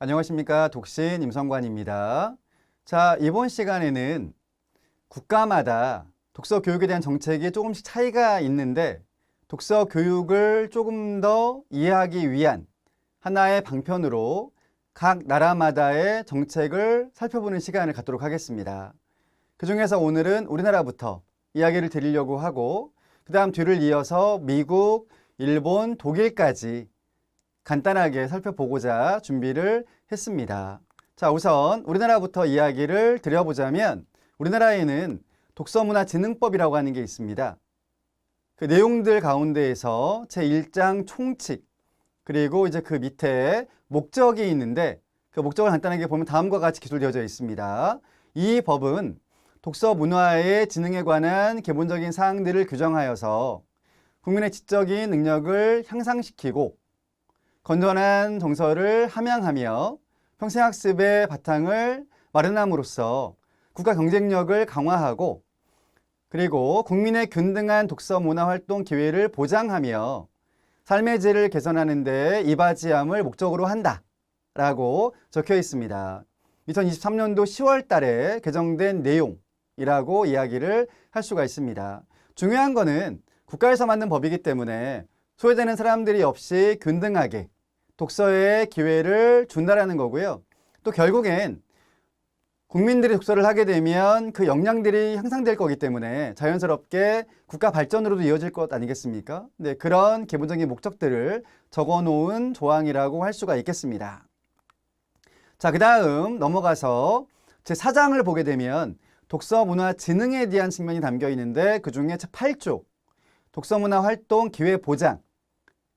안녕하십니까. 독신 임성관입니다. 자, 이번 시간에는 국가마다 독서 교육에 대한 정책이 조금씩 차이가 있는데 독서 교육을 조금 더 이해하기 위한 하나의 방편으로 각 나라마다의 정책을 살펴보는 시간을 갖도록 하겠습니다. 그 중에서 오늘은 우리나라부터 이야기를 드리려고 하고 그 다음 뒤를 이어서 미국, 일본, 독일까지 간단하게 살펴보고자 준비를 했습니다. 자, 우선 우리나라부터 이야기를 드려보자면 우리나라에는 독서문화진흥법이라고 하는 게 있습니다. 그 내용들 가운데에서 제1장 총칙, 그리고 이제 그 밑에 목적이 있는데 그 목적을 간단하게 보면 다음과 같이 기술되어져 있습니다. 이 법은 독서 문화의 진흥에 관한 기본적인 사항들을 규정하여서 국민의 지적인 능력을 향상시키고 건전한 정서를 함양하며 평생학습의 바탕을 마련함으로써 국가 경쟁력을 강화하고 그리고 국민의 균등한 독서 문화 활동 기회를 보장하며 삶의 질을 개선하는 데 이바지함을 목적으로 한다라고 적혀 있습니다. 2023년도 10월 달에 개정된 내용이라고 이야기를 할 수가 있습니다. 중요한 거는 국가에서 만든 법이기 때문에 소외되는 사람들이 없이 균등하게 독서의 기회를 준다라는 거고요. 또 결국엔 국민들이 독서를 하게 되면 그 역량들이 향상될 거기 때문에 자연스럽게 국가 발전으로도 이어질 것 아니겠습니까? 네, 그런 기본적인 목적들을 적어 놓은 조항이라고 할 수가 있겠습니다. 자, 그 다음 넘어가서 제4장을 보게 되면 독서문화진흥에 대한 측면이 담겨 있는데 그 중에 제8조 독서문화 활동 기회 보장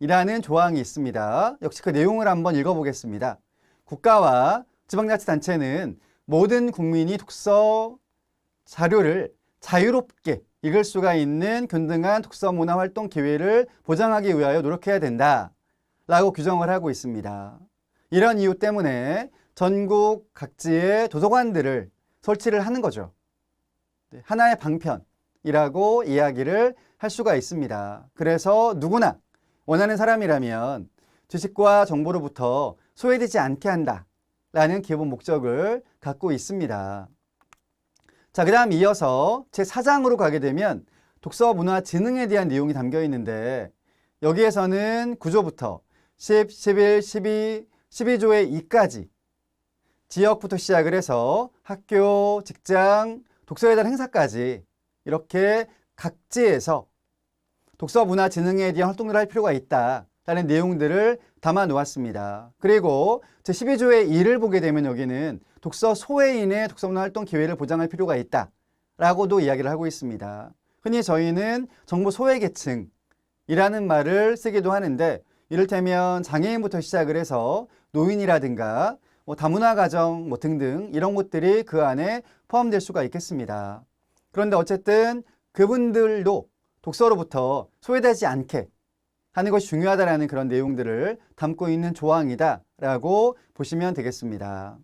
이라는 조항이 있습니다. 역시 그 내용을 한번 읽어보겠습니다. 국가와 지방자치단체는 모든 국민이 독서 자료를 자유롭게 읽을 수가 있는 균등한 독서 문화 활동 기회를 보장하기 위하여 노력해야 된다라고 규정을 하고 있습니다. 이런 이유 때문에 전국 각지의 도서관들을 설치를 하는 거죠. 하나의 방편이라고 이야기를 할 수가 있습니다. 그래서 누구나 원하는 사람이라면 지식과 정보로부터 소외되지 않게 한다라는 기본 목적을 갖고 있습니다. 자, 그 다음 이어서 제4장으로 가게 되면 독서문화진흥에 대한 내용이 담겨 있는데 여기에서는 9조부터 10, 11, 12, 12조의 2까지 지역부터 시작을 해서 학교, 직장, 독서에 대한 행사까지 이렇게 각지에서 독서문화진흥에 대한 활동을 할 필요가 있다라는 내용들을 담아 놓았습니다. 그리고 제12조의 1을 보게 되면 여기는 독서 소외인의 독서문화 활동 기회를 보장할 필요가 있다라고도 이야기를 하고 있습니다. 흔히 저희는 정보 소외계층이라는 말을 쓰기도 하는데 이를테면 장애인부터 시작을 해서 노인이라든가 다문화 가정 등등 이런 것들이 그 안에 포함될 수가 있겠습니다. 그런데 어쨌든 그분들도 독서로부터 소외되지 않게 하는 것이 중요하다는 그런 내용들을 담고 있는 조항이다라고 보시면 되겠습니다.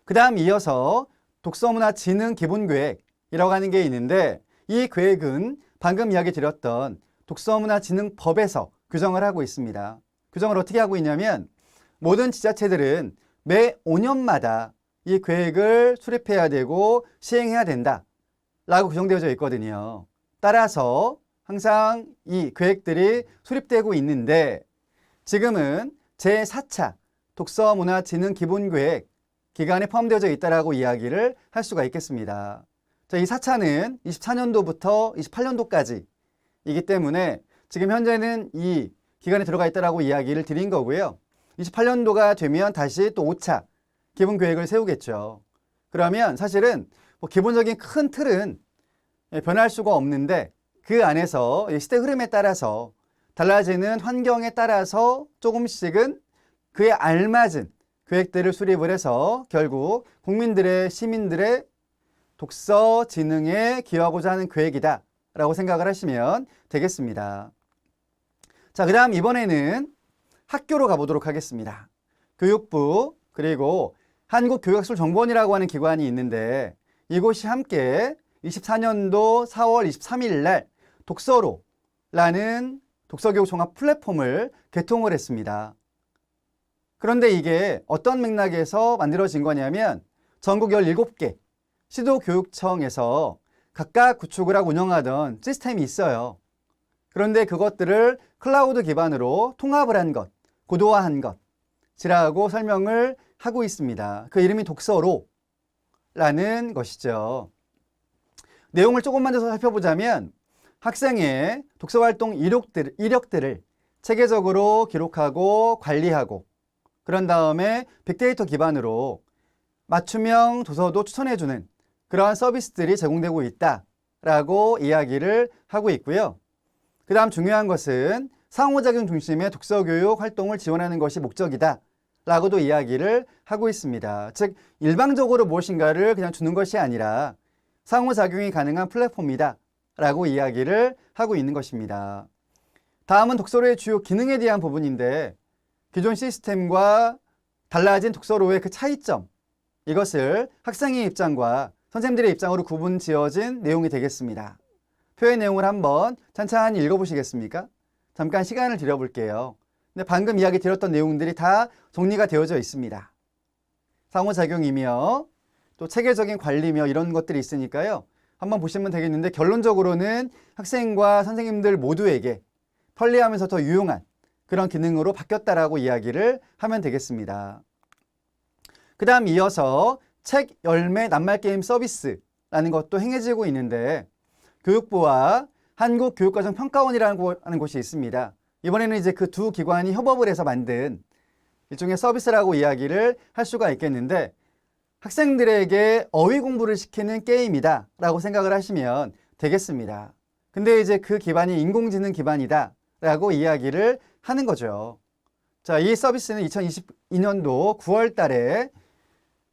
그 다음 이어서 독서문화진흥 기본계획이라고 하는 게 있는데 이 계획은 방금 이야기 드렸던 독서문화진흥법에서 규정을 하고 있습니다. 규정을 어떻게 하고 있냐면 모든 지자체들은 매 5년마다 이 계획을 수립해야 되고 시행해야 된다라고 규정되어져 있거든요. 따라서 항상 이 계획들이 수립되고 있는데 지금은 제4차 독서문화진흥 기본계획 기간에 포함되어져 있다라고 이야기를 할 수가 있겠습니다. 자, 이 4차는 24년도부터 28년도까지이기 때문에 지금 현재는 이 기간에 들어가 있다라고 이야기를 드린 거고요. 28년도가 되면 다시 또 5차 기본계획을 세우겠죠. 그러면 사실은 기본적인 큰 틀은 변할 수가 없는데 그 안에서 시대 흐름에 따라서 달라지는 환경에 따라서 조금씩은 그에 알맞은 계획들을 수립을 해서 결국 국민들의 시민들의 독서 진흥에 기여하고자 하는 계획이다 라고 생각을 하시면 되겠습니다. 자, 그 다음 이번에는 학교로 가보도록 하겠습니다. 교육부 그리고 한국교육학술정보원이라고 하는 기관이 있는데 이곳이 함께 24년도 4월 23일 날 독서로라는 독서교육 종합 플랫폼을 개통을 했습니다. 그런데 이게 어떤 맥락에서 만들어진 거냐면 전국 17개 시도교육청에서 각각 구축을 하고 운영하던 시스템이 있어요. 그런데 그것들을 클라우드 기반으로 통합을 한 것, 고도화한 것이라고 설명을 하고 있습니다. 그 이름이 독서로라는 것이죠. 내용을 조금만 더 살펴보자면 학생의 독서활동 이력들을 체계적으로 기록하고 관리하고 그런 다음에 빅데이터 기반으로 맞춤형 도서도 추천해주는 그러한 서비스들이 제공되고 있다라고 이야기를 하고 있고요. 그 다음 중요한 것은 상호작용 중심의 독서교육 활동을 지원하는 것이 목적이다 라고도 이야기를 하고 있습니다. 즉 일방적으로 무엇인가를 그냥 주는 것이 아니라 상호작용이 가능한 플랫폼이다 라고 이야기를 하고 있는 것입니다. 다음은 독서로의 주요 기능에 대한 부분인데 기존 시스템과 달라진 독서로의 그 차이점, 이것을 학생의 입장과 선생님들의 입장으로 구분 지어진 내용이 되겠습니다. 표의 내용을 한번 찬찬히 읽어보시겠습니까? 잠깐 시간을 드려볼게요. 근데 방금 이야기 드렸던 내용들이 다 정리가 되어져 있습니다. 상호작용이며 또 체계적인 관리며 이런 것들이 있으니까요. 한번 보시면 되겠는데 결론적으로는 학생과 선생님들 모두에게 편리하면서 더 유용한 그런 기능으로 바뀌었다라고 이야기를 하면 되겠습니다. 그 다음 이어서 책 열매 낱말게임 서비스라는 것도 행해지고 있는데 교육부와 한국교육과정평가원이라는 곳이 있습니다. 이번에는 이제 그 두 기관이 협업을 해서 만든 일종의 서비스라고 이야기를 할 수가 있겠는데 학생들에게 어휘 공부를 시키는 게임이다 라고 생각을 하시면 되겠습니다. 근데 이제 그 기반이 인공지능 기반이다 라고 이야기를 하는 거죠. 자, 이 서비스는 2022년도 9월 달에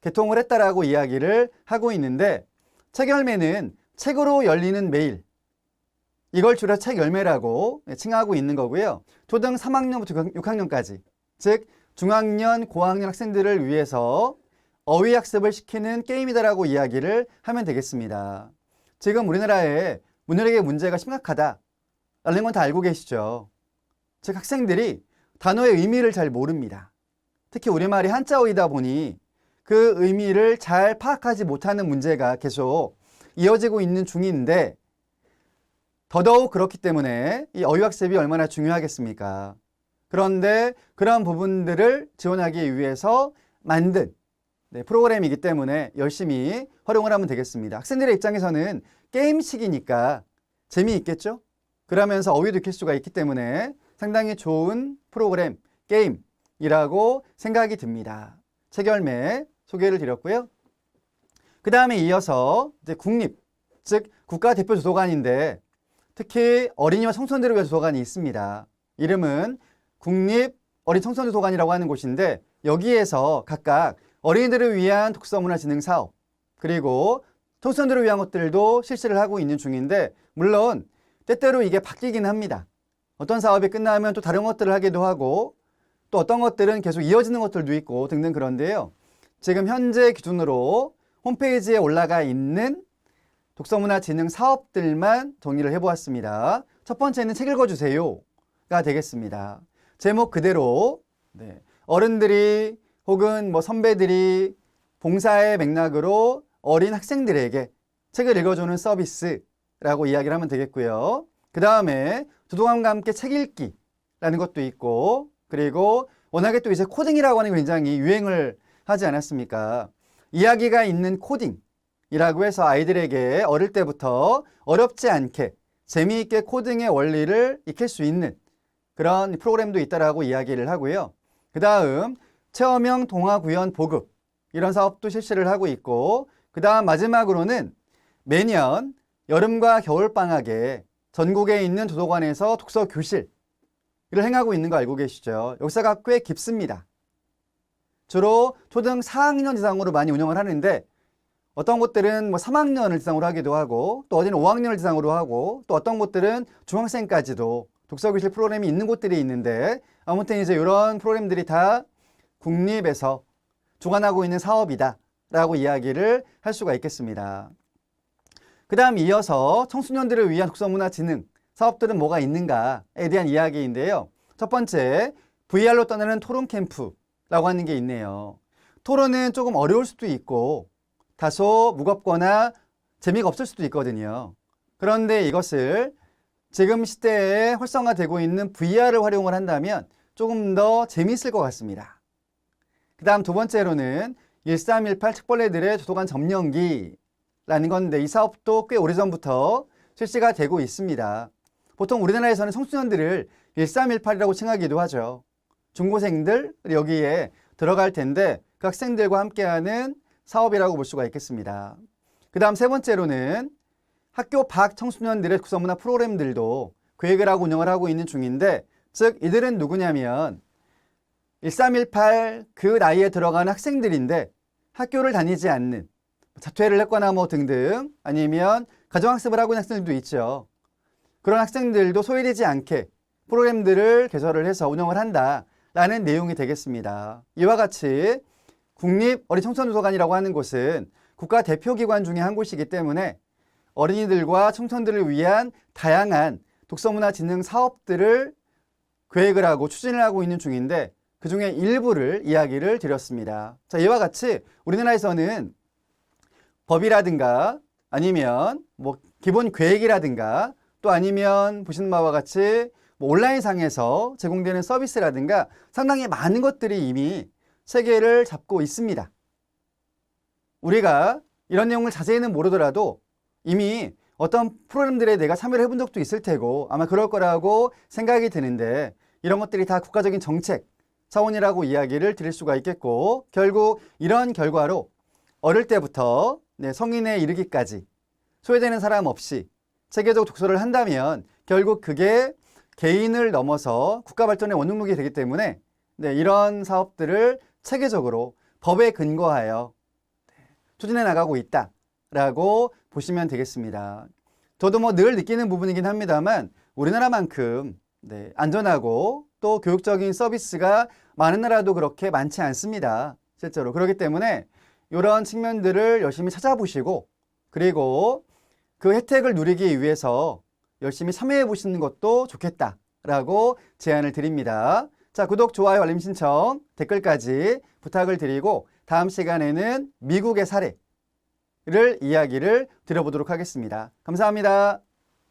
개통을 했다라고 이야기를 하고 있는데 책 열매는 책으로 열리는 메일, 이걸 줄여 책 열매라고 칭하고 있는 거고요. 초등 3학년부터 6학년까지, 즉 중학년, 고학년 학생들을 위해서 어휘 학습을 시키는 게임이다라고 이야기를 하면 되겠습니다. 지금 우리나라에 문해력의 문제가 심각하다라는 건 다 알고 계시죠. 즉 학생들이 단어의 의미를 잘 모릅니다. 특히 우리말이 한자어이다 보니 그 의미를 잘 파악하지 못하는 문제가 계속 이어지고 있는 중인데 더더욱 그렇기 때문에 이 어휘학습이 얼마나 중요하겠습니까? 그런데 그런 부분들을 지원하기 위해서 만든 프로그램이기 때문에 열심히 활용을 하면 되겠습니다. 학생들의 입장에서는 게임식이니까 재미있겠죠? 그러면서 어휘도 익힐 수가 있기 때문에 상당히 좋은 프로그램, 게임이라고 생각이 듭니다. 책 열매 소개를 드렸고요. 그 다음에 이어서 이제 국립, 즉 국가대표 도서관인데 특히 어린이와 청소년들을 위한 도서관이 있습니다. 이름은 국립 어린 청소년 도서관이라고 하는 곳인데 여기에서 각각 어린이들을 위한 독서문화진흥 사업 그리고 청소년들을 위한 것들도 실시를 하고 있는 중인데 물론 때때로 이게 바뀌긴 합니다. 어떤 사업이 끝나면 또 다른 것들을 하기도 하고 또 어떤 것들은 계속 이어지는 것들도 있고 등등 그런데요. 지금 현재 기준으로 홈페이지에 올라가 있는 독서문화진흥 사업들만 정리를 해보았습니다. 첫 번째는 책 읽어주세요가 되겠습니다. 제목 그대로 어른들이 혹은 선배들이 봉사의 맥락으로 어린 학생들에게 책을 읽어주는 서비스라고 이야기를 하면 되겠고요. 그 다음에 두동함과 함께 책 읽기라는 것도 있고 그리고 워낙에 또 이제 코딩이라고 하는 게 굉장히 유행을 하지 않았습니까? 이야기가 있는 코딩이라고 해서 아이들에게 어릴 때부터 어렵지 않게 재미있게 코딩의 원리를 익힐 수 있는 그런 프로그램도 있다라고 이야기를 하고요. 그 다음 체험형 동화 구연 보급 이런 사업도 실시를 하고 있고 그 다음 마지막으로는 매년 여름과 겨울방학에 전국에 있는 도서관에서 독서 교실을 행하고 있는 거 알고 계시죠? 역사가 꽤 깊습니다. 주로 초등 4학년 이상으로 많이 운영을 하는데 어떤 곳들은 3학년을 대상으로 하기도 하고 또 어디는 5학년을 대상으로 하고 또 어떤 곳들은 중학생까지도 독서교실 프로그램이 있는 곳들이 있는데 아무튼 이제 이런 프로그램들이 다 국립에서 주관하고 있는 사업이다 라고 이야기를 할 수가 있겠습니다. 그 다음 이어서 청소년들을 위한 독서문화진흥 사업들은 뭐가 있는가에 대한 이야기인데요. 첫 번째, VR로 떠나는 토론 캠프 라고 하는 게 있네요. 토론은 조금 어려울 수도 있고 다소 무겁거나 재미가 없을 수도 있거든요. 그런데 이것을 지금 시대에 활성화되고 있는 VR을 활용을 한다면 조금 더 재미있을 것 같습니다. 그 다음 두 번째로는 1318 특벌레들의 도서관 점령기라는 건데 이 사업도 꽤 오래전부터 실시가 되고 있습니다. 보통 우리나라에서는 청소년들을 1318이라고 칭하기도 하죠. 중고생들 여기에 들어갈 텐데 그 학생들과 함께하는 사업이라고 볼 수가 있겠습니다. 그 다음 세 번째로는 학교 밖 청소년들의 국서문화 프로그램들도 계획을 하고 운영을 하고 있는 중인데 즉 이들은 누구냐면 1318 그 나이에 들어가는 학생들인데 학교를 다니지 않는 자퇴를 했거나 뭐 등등 아니면 가정학습을 하고 있는 학생들도 있죠. 그런 학생들도 소외되지 않게 프로그램들을 개설을 해서 운영을 한다라는 내용이 되겠습니다. 이와 같이 국립어린청소년도서관이라고 하는 곳은 국가 대표기관 중에 한 곳이기 때문에 어린이들과 청소년들을 위한 다양한 독서문화 진흥 사업들을 계획을 하고 추진을 하고 있는 중인데 그 중에 일부를 이야기를 드렸습니다. 자, 이와 같이 우리나라에서는 법이라든가 아니면 뭐 기본 계획이라든가 또 아니면 보시는 바와 같이 뭐 온라인상에서 제공되는 서비스라든가 상당히 많은 것들이 이미 체계를 잡고 있습니다. 우리가 이런 내용을 자세히는 모르더라도 이미 어떤 프로그램들에 내가 참여를 해본 적도 있을 테고 아마 그럴 거라고 생각이 드는데 이런 것들이 다 국가적인 정책 차원이라고 이야기를 드릴 수가 있겠고 결국 이런 결과로 어릴 때부터 성인에 이르기까지 소외되는 사람 없이 체계적 독서를 한다면 결국 그게 개인을 넘어서 국가 발전의 원동력이 되기 때문에 이런 사업들을 체계적으로 법에 근거하여 추진해 나가고 있다라고 보시면 되겠습니다. 저도 뭐 늘 느끼는 부분이긴 합니다만 우리나라만큼 안전하고 또 교육적인 서비스가 많은 나라도 그렇게 많지 않습니다. 실제로. 그렇기 때문에 이런 측면들을 열심히 찾아보시고 그리고 그 혜택을 누리기 위해서 열심히 참여해 보시는 것도 좋겠다라고 제안을 드립니다. 자, 구독, 좋아요, 알림 신청, 댓글까지 부탁을 드리고 다음 시간에는 미국의 사례를 이야기를 드려보도록 하겠습니다. 감사합니다.